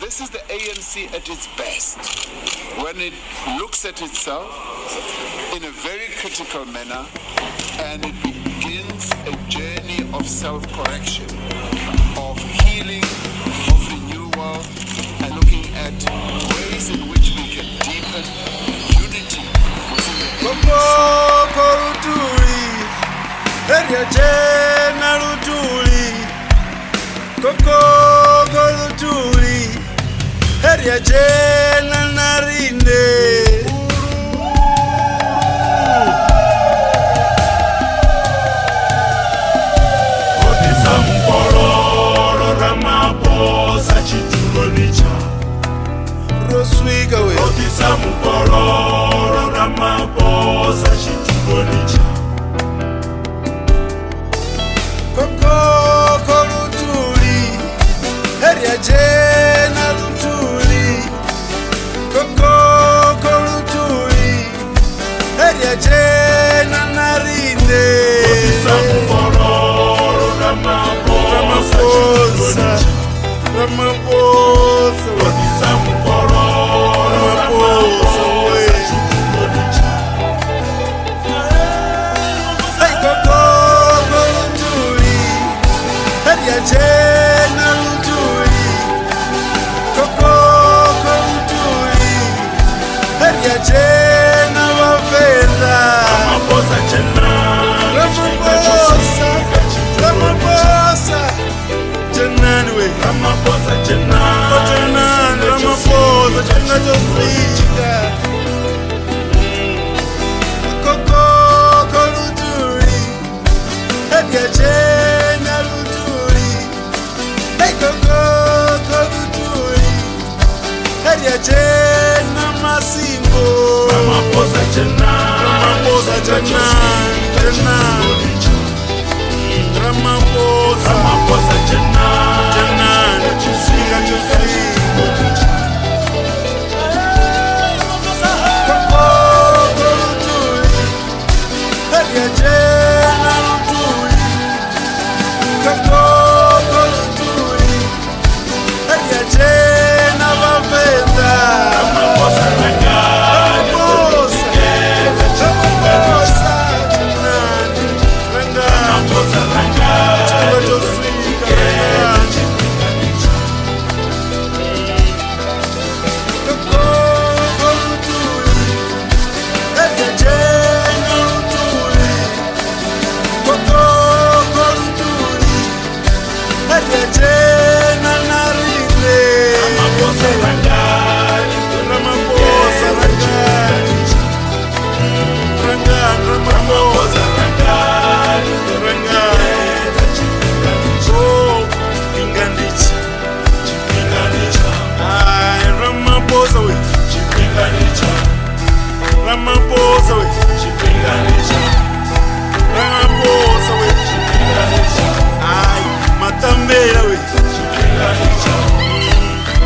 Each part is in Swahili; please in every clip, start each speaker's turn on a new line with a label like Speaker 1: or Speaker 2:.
Speaker 1: This is the ANC at its best, when it looks at itself in a very critical manner and it begins a journey of self-correction, of healing, of renewal, and looking at ways in which we can deepen unity within the
Speaker 2: Heria jena narinde Odisa mpororo Ramaphosa chitulonicha Roswika we Odisa mpororo Ramaphosa chitulonicha Koko korutuli Heria jena jena narinde Odisa mpororo Ramaphosa Odisa mpororo Ramaphosa Hey koko korutuli Heria jena lutuli Koko korutuli Heria jena Ramaphosa Jenani we Ramaphosa Jenani Ramaphosa Jenani Josika Koko koruturi Heria jena luturi Hey koko koruturi Heria jena masingo Ramaphosa Jenani Ramaphosa Jenani Ramaphosa Jenani Josika Koko koruturi Heria jena luturi Koko koruturi Heria jena vavenda Ramaphosa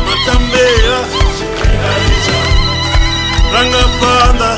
Speaker 2: Matambela Rangapanda